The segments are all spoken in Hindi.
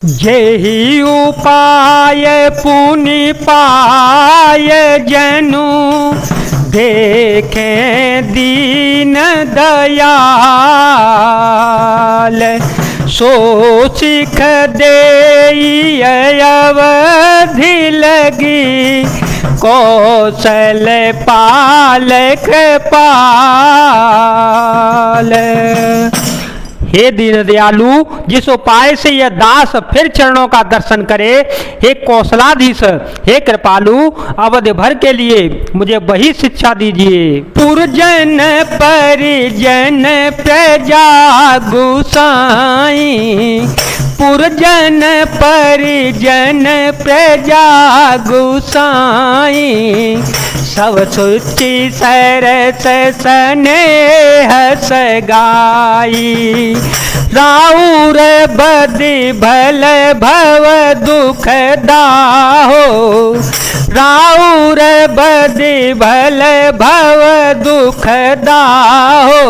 जेहि उपाय पुनि पाय जनु देखें दीन दयाल। सो सिख देई अवधि लगी कौशल पालक पाल। हे दीन दयालु, जिस उपाय से यह दास फिर चरणों का दर्शन करे, हे कौशलाधीश, हे कृपालु, अवधि भर के लिए मुझे वही शिक्षा दीजिए। पुरजन परिजन प्रजा गुसाई, पुरजन परिजन प्रजा गुसाई। सब सुचि सरस स्नेह सगाई। राउर बदि भल भव दुख दाहो, राउर बदि भल भव दुख दाहो।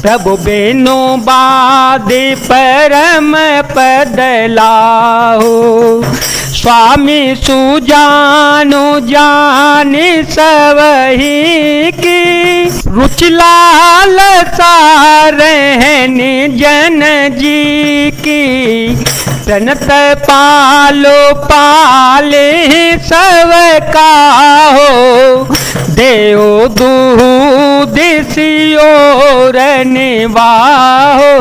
प्रभु बेनु बादि परम पद लाहो। स्वामी सुजानु जानि सबही की, रुचि लालसा रहनि जन जी की। प्रणत पालो पाले सब काहो, देव दूध सियोर निवाहो।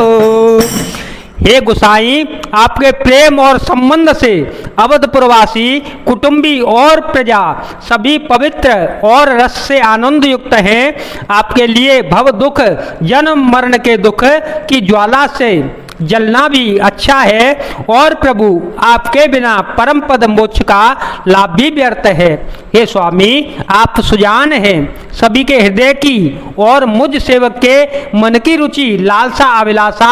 हे गोसाई, आपके प्रेम और संबंध से अवधपुरवासी कुटुंबी और प्रजा सभी पवित्र और रस से आनंद युक्त हैं। आपके लिए भव दुख जन्म मरण के दुख की ज्वाला से जलना भी अच्छा है, और प्रभु आपके बिना परम पद मोक्ष का लाभ भी व्यर्थ है। हे स्वामी, आप सुजान हैं सभी के हृदय की, और मुझ सेवक के मन की रुचि लालसा अभिलाषा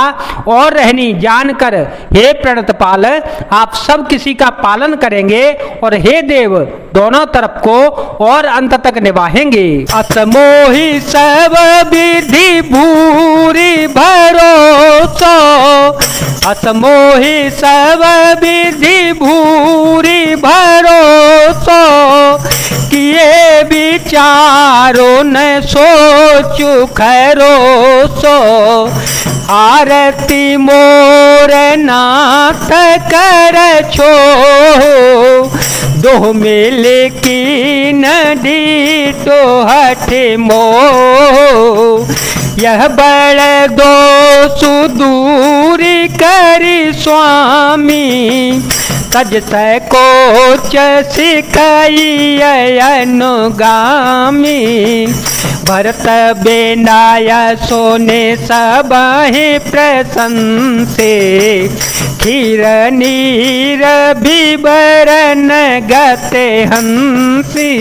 और रहनी जानकर हे प्रणतपाल, आप सब किसी का पालन करेंगे, और हे देव दोनों तरफ को और अंत तक निभाएंगे। असमोहि सब विधि भूरि भरोसो, असमोहि सब विधि भूरि भरोसो। किए विचारो न सोचु खरोसो। आरती मोर नाथ कर छो, दोह मिल की नदी तो हठ मो। यह बड़ दोष दूरी करी स्वामी, तज कोच सिखाई अनुगामी। भरत बेनाया सोने सबहि प्रशंसे, खीर नीर बिबरन गते हंसी।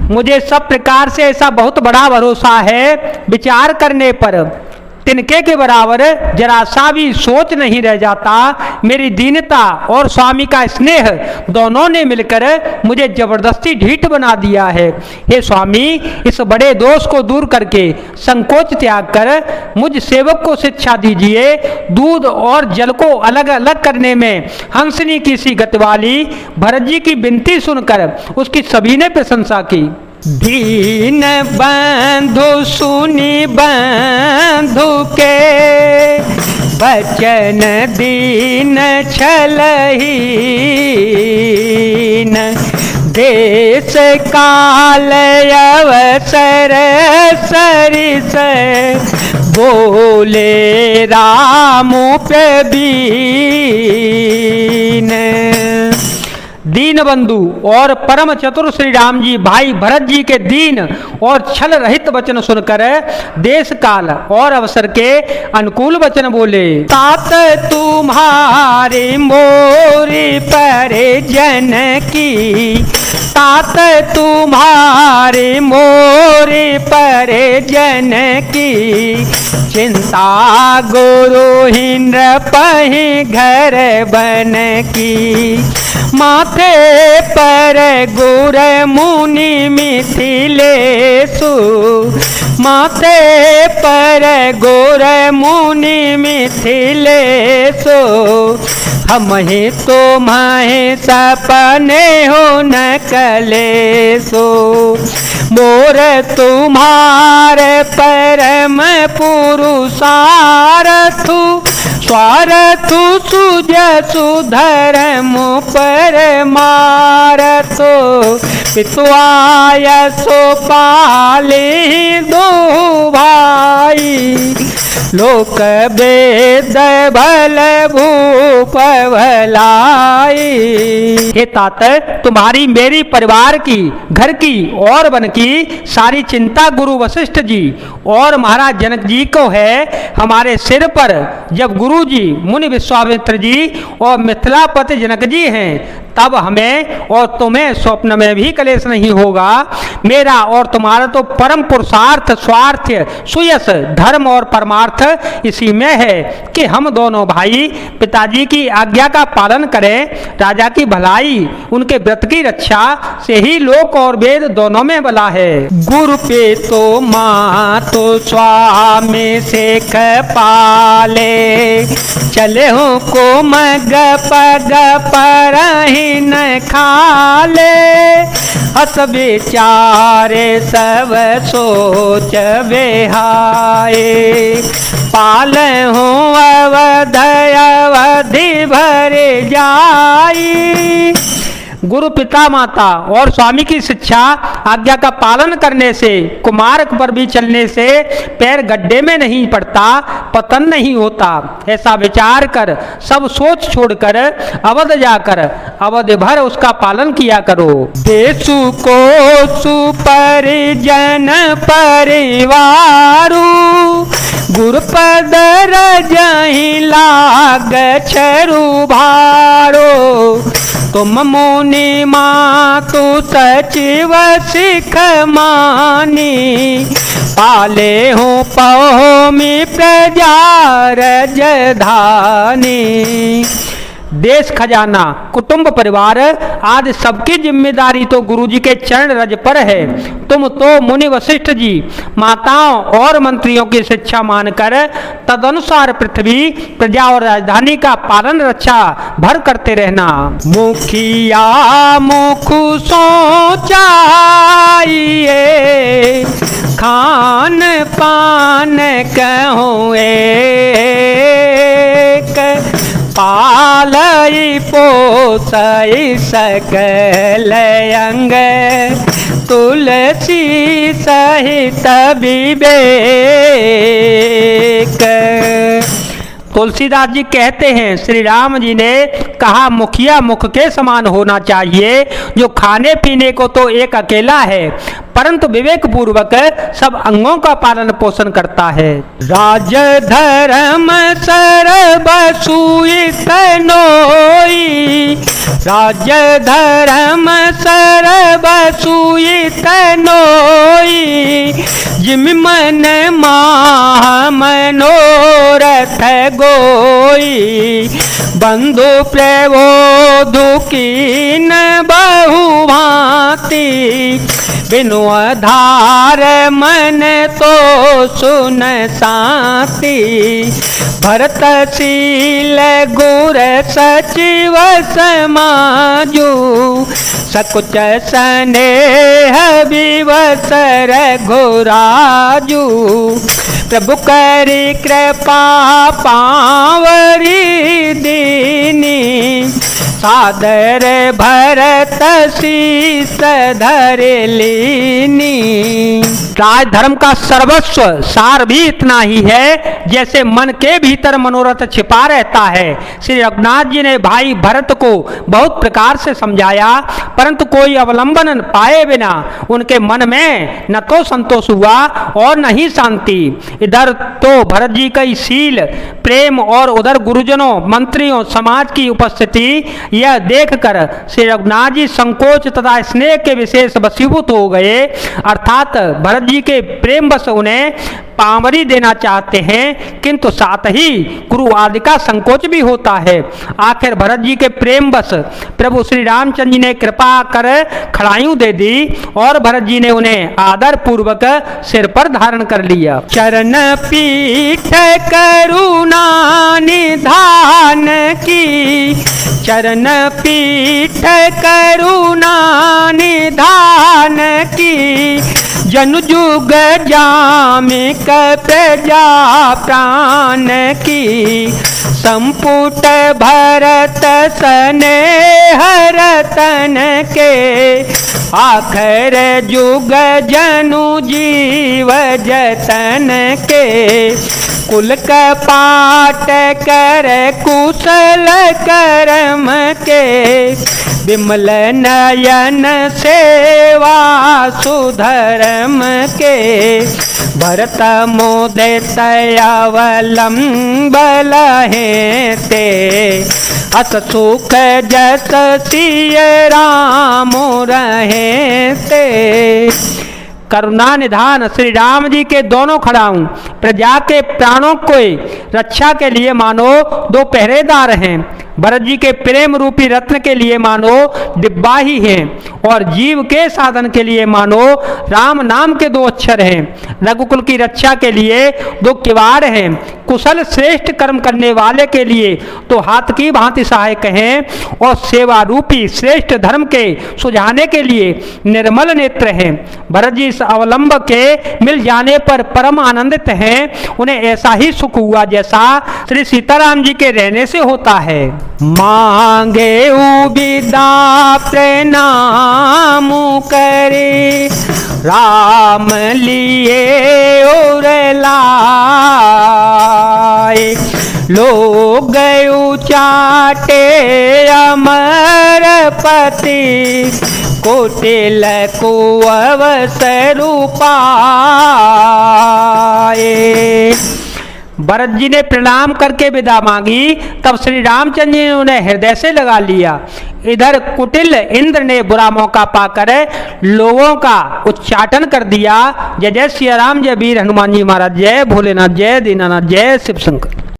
मुझे सब प्रकार से ऐसा बहुत बड़ा भरोसा है, विचार करने पर तिनके के बराबर जरा सा भी सोच नहीं रह जाता। मेरी दीनता और स्वामी का स्नेह दोनों ने मिलकर मुझे जबरदस्ती ढीठ बना दिया है। हे स्वामी, इस बड़े दोष को दूर करके संकोच त्याग कर मुझ सेवक को शिक्षा दीजिए। दूध और जल को अलग अलग करने में हंसनी की सी गति वाली भरत जी की विनती सुनकर उसकी सभी ने प्रशंसा की। दीन बंधु सुनी बंधु के बचन, दीन छलहीन। देश काल अवसर सरिस, बोले राम प्रवीण। दीन बंधु और परम चतुर श्री राम जी भाई भरत जी के दीन और छल रहित वचन सुनकर देश काल और अवसर के अनुकूल वचन बोले। तात तुम्हारे मोरी परिजन की, तात तुम्हारे मोरे पर जन की चिंता गुरु हिंद्र पहि घर बन की माथे पर गुर मुनि मिथिलेशु माथे पर गुर मुनि मिथिलेशु हम ही तुम्हें सपने हो न कलेसो मोर तुम्हारे परम पुरुषार्थु स्वार्थु सुजसु धर्म परमार्थो पित्वायसो पाले दो भाई लोक वेद भल भूप भलाई। हे तात, तुम्हारी मेरी परिवार की घर की और वन की सारी चिंता गुरु वशिष्ठ जी और महाराज जनक जी को है। हमारे सिर पर जब गुरु जी मुनि विश्वामित्र जी और मिथिलापति जनक जी हैं तब हमें और तुम्हें स्वप्न में भी कलेश नहीं होगा। मेरा और तुम्हारा तो परम पुरुषार्थ स्वार्थ सुयश धर्म और परमार्थ इसी में है कि हम दोनों भाई पिताजी की आज्ञा का पालन करें। राजा की भलाई उनके व्रत की रक्षा से ही लोक और वेद दोनों में भला है। गुरु पे तो माँ तो स्वामी से पाले चले हो को मग पग पर न खाले हस बेचारे सब सोच बेहाए पाल हो अवध अवधि भर जाई। गुरु पिता माता और स्वामी की शिक्षा आज्ञा का पालन करने से कुमार्ग पर भी चलने से पैर गड्ढे में नहीं पड़ता पतन नहीं होता। ऐसा विचार कर सब सोच छोड़कर अवध जाकर अवध भर उसका पालन किया करो। देशु को सुपरिजन परिवारु गुरुपद रजहि लाग छरु भारो तुम मुनि मातु सचिव सिख मानी पाले हो पौमी प्रजा रजधानी। देश खजाना कुटुंब परिवार आदि सबकी जिम्मेदारी तो गुरु जी के चरण रज पर है। तुम तो मुनि वशिष्ठ जी माताओं और मंत्रियों की शिक्षा मानकर तदनुसार पृथ्वी प्रजा और राजधानी का पालन रक्षा भर करते रहना। मुखिया मुख सोचाइए खान पान कहो एक पालई पोसई सकल अंग तुलसी सहित विवेक। तुलसीदास जी कहते हैं श्री राम जी ने कहा मुखिया मुख के समान होना चाहिए जो खाने पीने को तो एक अकेला है परंतु विवेक पूर्वक सब अंगों का पालन पोषण करता है। राज धर्म सर्वसुइत नोई राज धर्म सर्वसुइत नोई जिम मन माह मनोरथ गोई बंधु प्रबोधु कीन बहु भांति बिनु आधार मन तो सुन शांति भरतशील गुर सचिव समाजु सकुच स्नेह विवसर घोराजु प्रभु करी कृपा पावरी दीनी सादर भरत शीस धर लीनी। राज धर्म का सर्वस्व सार भी इतना ही है जैसे मन के भीतर मनोरथ छिपा रहता है। श्री रघुनाथ जी ने भाई भरत को बहुत प्रकार से समझाया, परंतु कोई अवलंबन पाए बिना उनके मन में न तो संतोष हुआ और न ही शांति। इधर तो भरत जी का शील प्रेम और उधर गुरुजनों मंत्रियों समाज की उपस्थिति यह देखकर श्री रघुनाथ जी संकोच तथा स्नेह के विशेष वशीभूत हो गए, अर्थात भरत जी के प्रेम बस उन्हें पावरी देना चाहते हैं, किंतु साथ ही गुरु आदि का संकोच भी होता है। आखिर भरत जी के प्रेम बस प्रभु श्री रामचंद्र जी ने कृपा कर खड़ायूं दे दी और भरत जी ने उन्हें आदर पूर्वक सिर पर धारण कर लिया। चरण पीठ करुणा निधान की, चरण पीठ करुणा निधान की, जनु जुग जामिक प्रजा प्राण की, संपुट भरत स्नेह रतन के, आखिर जुग जनु जीव जतन के, कुल कपाट कर कुशल कर्म के, विमल नयन सेवा सुधर्म के, भरत मोदित अवलंबल है ते, अस सुख जस सिय राम रहे ते। करुणा निधान श्री राम जी के दोनों खड़ाऊं प्रजा के प्राणों को रक्षा के लिए मानो दो पहरेदार हैं, भरत जी के प्रेम रूपी रत्न के लिए मानो डिब्बा ही हैं, और जीव के साधन के लिए मानो राम नाम के दो अक्षर हैं। रघुकुल की रक्षा के लिए दो किवाड़ हैं, कुशल श्रेष्ठ कर्म करने वाले के लिए तो हाथ की भांति सहायक हैं, और सेवा रूपी श्रेष्ठ धर्म के सुझाने के लिए निर्मल नेत्र हैं। भरत जी इस अवलंब के मिल जाने पर परम आनंदित हैं, उन्हें ऐसा ही सुख हुआ जैसा श्री सीताराम जी के रहने से होता है। मांगे उबिदा प्रणाम करे, राम लिए और लाए, लोग उचाटे अमर पति, कोटिल को अवसर पाए। भरत जी ने प्रणाम करके विदा मांगी, तब श्री रामचंद्र जी ने उन्हें हृदय से लगा लिया। इधर कुटिल इंद्र ने बुरा मौका पाकर लोगों का उच्चाटन कर दिया। जय जय श्री राम, जय वीर हनुमान जी महाराज, जय भोलेनाथ, जय दीनानाथ, जय शिव शंकर।